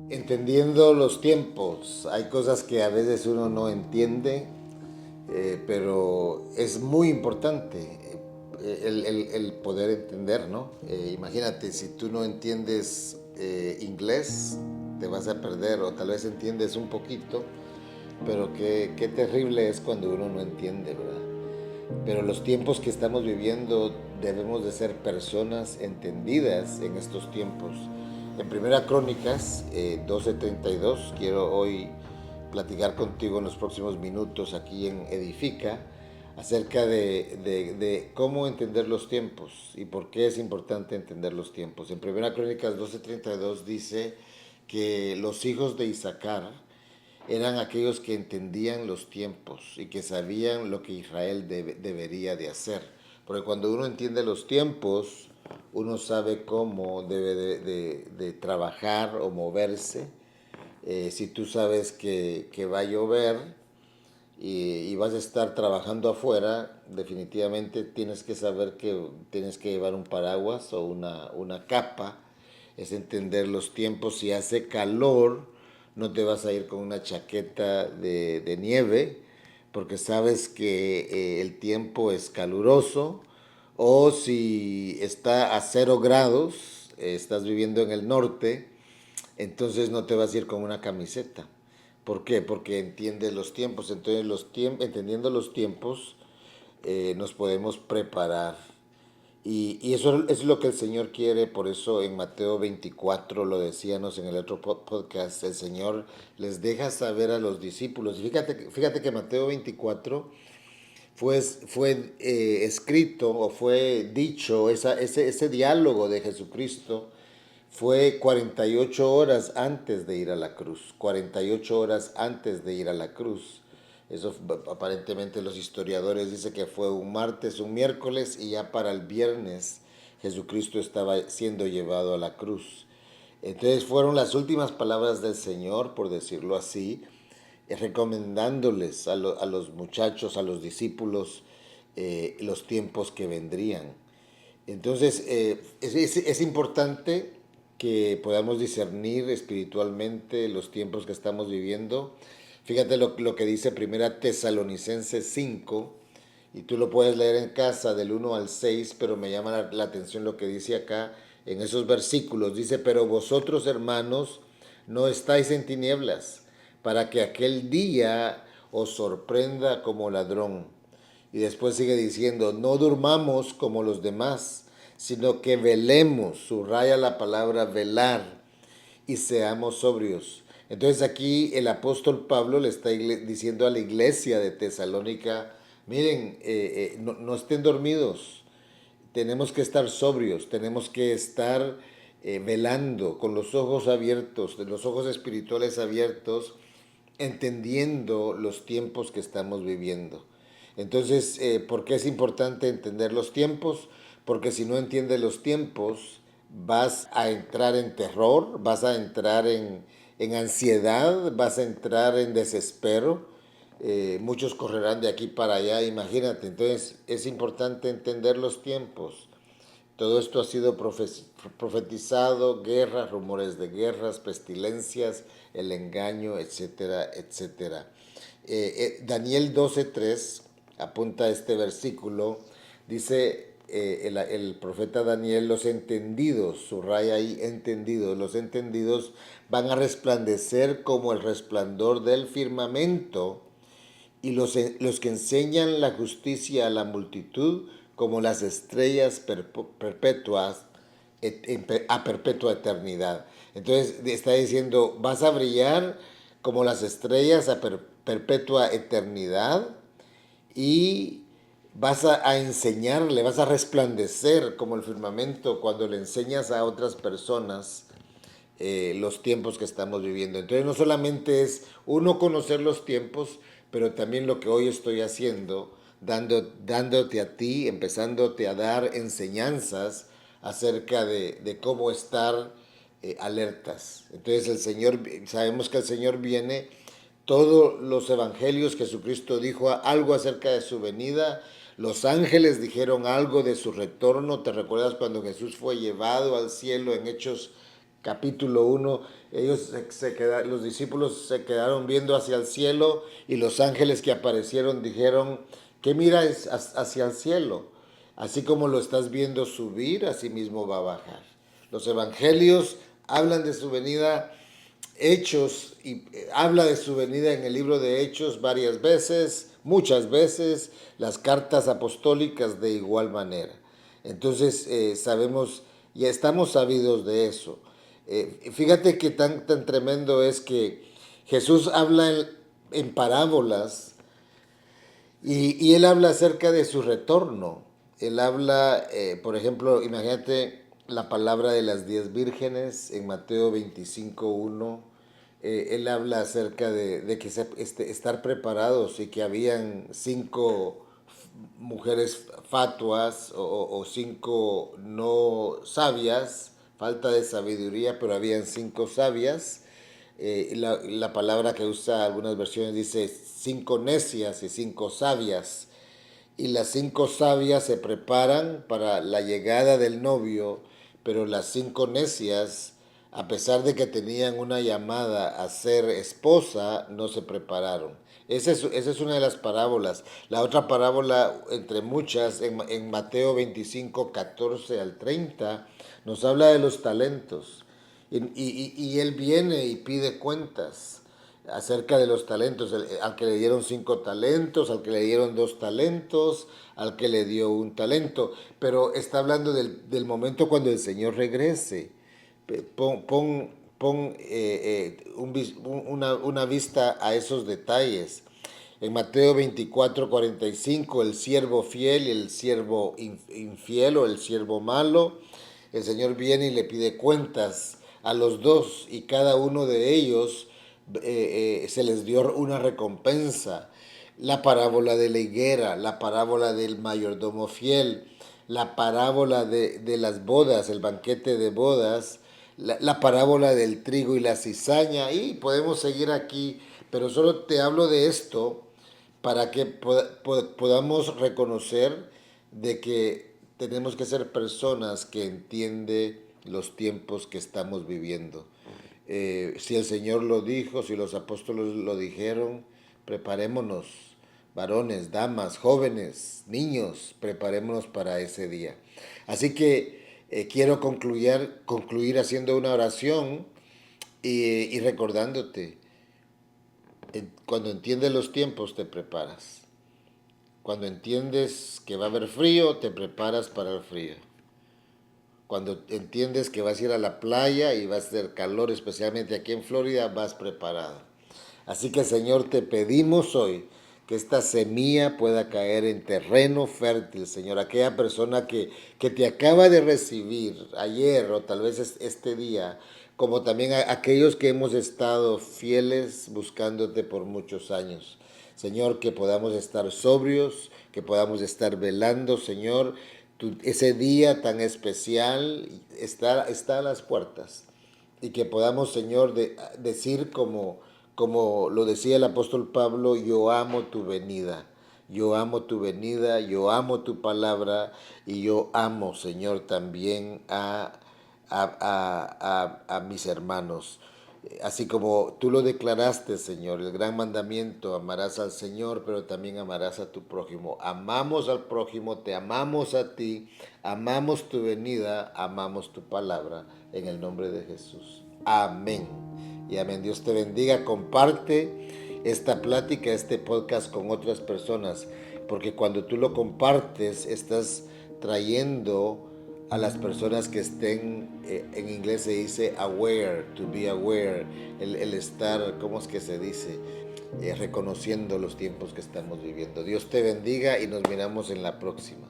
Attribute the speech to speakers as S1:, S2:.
S1: Entendiendo los tiempos, hay cosas que a veces uno no entiende, pero es muy importante el poder entender, ¿no? Imagínate, si tú no entiendes inglés, te vas a perder, o tal vez entiendes un poquito, pero qué terrible es cuando uno no entiende, ¿verdad? Pero los tiempos que estamos viviendo debemos de ser personas entendidas en estos tiempos. En Primera Crónicas 12:32 quiero hoy platicar contigo en los próximos minutos aquí en Edifica acerca de cómo entender los tiempos y por qué es importante entender los tiempos. En Primera Crónicas 12:32 dice que los hijos de Isaacar eran aquellos que entendían los tiempos y que sabían lo que Israel debería de hacer. Porque cuando uno entiende los tiempos, uno sabe cómo debe de trabajar o moverse. Si tú sabes que va a llover y vas a estar trabajando afuera, definitivamente tienes que saber que tienes que llevar un paraguas o una capa. Es entender los tiempos. Si hace calor, no te vas a ir con una chaqueta de nieve porque sabes que el tiempo es caluroso. O si está a 0 grados, estás viviendo en el norte, entonces no te vas a ir con una camiseta. ¿Por qué? Porque entiendes los tiempos. Entonces, entendiendo los tiempos, nos podemos preparar. Y eso es lo que el Señor quiere. Por eso en Mateo 24 lo decíamos en el otro podcast, el Señor les deja saber a los discípulos. Y fíjate que Mateo 24 fue escrito o fue dicho, ese diálogo de Jesucristo fue 48 horas antes de ir a la cruz, 48 horas antes de ir a la cruz. Eso aparentemente los historiadores dicen que fue un martes, un miércoles y ya para el viernes Jesucristo estaba siendo llevado a la cruz. Entonces fueron las últimas palabras del Señor, por decirlo así, recomendándoles a los muchachos, a los discípulos, los tiempos que vendrían. Entonces, es importante que podamos discernir espiritualmente los tiempos que estamos viviendo. Fíjate lo que dice Primera Tesalonicenses 5, y tú lo puedes leer en casa del 1 al 6, pero me llama la atención lo que dice acá en esos versículos. Dice, pero vosotros, hermanos, no estáis en tinieblas, para que aquel día os sorprenda como ladrón. Y después sigue diciendo, no durmamos como los demás, sino que velemos, subraya la palabra velar, y seamos sobrios. Entonces aquí el apóstol Pablo le está diciendo a la iglesia de Tesalónica, miren, no estén dormidos, tenemos que estar sobrios, tenemos que estar velando con los ojos abiertos, los ojos espirituales abiertos, entendiendo los tiempos que estamos viviendo. Entonces, ¿por qué es importante entender los tiempos? Porque si no entiendes los tiempos, vas a entrar en terror, vas a entrar en ansiedad, vas a entrar en desespero. Muchos correrán de aquí para allá, imagínate. Entonces, es importante entender los tiempos. Todo esto ha sido profetizado, guerras, rumores de guerras, pestilencias, el engaño, etcétera, etcétera. Daniel 12:3 apunta a este versículo, dice el profeta Daniel, los entendidos, subraya ahí entendidos, los entendidos van a resplandecer como el resplandor del firmamento y los que enseñan la justicia a la multitud como las estrellas perpetuas a perpetua eternidad. Entonces está diciendo, vas a brillar como las estrellas a perpetua eternidad y vas a enseñarle, vas a resplandecer como el firmamento cuando le enseñas a otras personas los tiempos que estamos viviendo. Entonces no solamente es uno conocer los tiempos, pero también lo que hoy estoy haciendo, dándote a ti, empezándote a dar enseñanzas acerca de cómo estar alertas. Entonces el Señor, sabemos que el Señor viene, todos los evangelios Jesucristo dijo algo acerca de su venida, los ángeles dijeron algo de su retorno. ¿Te recuerdas cuando Jesús fue llevado al cielo en Hechos capítulo 1, los discípulos se quedaron viendo hacia el cielo y los ángeles que aparecieron dijeron, ¿qué miras hacia el cielo? Así como lo estás viendo subir, así mismo va a bajar. Los evangelios hablan de su venida. Hechos y habla de su venida en el libro de Hechos varias veces, muchas veces, las cartas apostólicas de igual manera. Entonces sabemos, ya estamos sabidos de eso. Fíjate que tan tremendo es que Jesús habla en parábolas y él habla acerca de su retorno. Él habla, por ejemplo, imagínate la palabra de las 10 vírgenes en Mateo 25:1. Él habla acerca de que estar preparados y que habían 5 mujeres fatuas o 5 no sabias, falta de sabiduría, pero habían 5 sabias. La palabra que usa algunas versiones dice 5 necias y 5 sabias. Y las 5 sabias se preparan para la llegada del novio, pero las 5 necias, a pesar de que tenían una llamada a ser esposa, no se prepararon. Esa es una de las parábolas. La otra parábola, entre muchas, en Mateo 25, 14 al 30, nos habla de los talentos. Y él viene y pide cuentas acerca de los talentos, al que le dieron 5 talentos, al que le dieron 2 talentos, al que le dio 1 talento, pero está hablando del momento cuando el Señor regrese. Una vista a esos detalles. En Mateo 24:45, el siervo fiel y el siervo infiel o el siervo malo, el Señor viene y le pide cuentas a los dos y cada uno de ellos se les dio una recompensa. La parábola de la higuera, la parábola del mayordomo fiel, la parábola de las bodas, el banquete de bodas, la parábola del trigo y la cizaña, y podemos seguir aquí, pero solo te hablo de esto para que podamos reconocer de que tenemos que ser personas que entienden los tiempos que estamos viviendo. Si el Señor lo dijo, si los apóstoles lo dijeron, preparémonos, varones, damas, jóvenes, niños, preparémonos para ese día. Así que quiero concluir haciendo una oración y recordándote, cuando entiendes los tiempos te preparas. Cuando entiendes que va a haber frío, te preparas para el frío. Cuando entiendes que vas a ir a la playa y va a hacer calor, especialmente aquí en Florida, vas preparado. Así que, Señor, te pedimos hoy que esta semilla pueda caer en terreno fértil, Señor. Aquella persona que te acaba de recibir ayer o tal vez este día, como también a aquellos que hemos estado fieles buscándote por muchos años. Señor, que podamos estar sobrios, que podamos estar velando, Señor. Ese día tan especial está a las puertas. Y que podamos, Señor, decir como lo decía el apóstol Pablo, yo amo tu venida. Yo amo tu venida, yo amo tu palabra y yo amo, Señor, también a mis hermanos. Así como tú lo declaraste, Señor, el gran mandamiento, amarás al Señor, pero también amarás a tu prójimo. Amamos al prójimo, te amamos a ti, amamos tu venida, amamos tu palabra, en el nombre de Jesús. Amén. Y amén. Dios te bendiga. Comparte esta plática, este podcast con otras personas, porque cuando tú lo compartes, estás trayendo a las personas que estén, en inglés se dice aware, to be aware, el estar, ¿cómo es que se dice? Reconociendo los tiempos que estamos viviendo. Dios te bendiga y nos miramos en la próxima.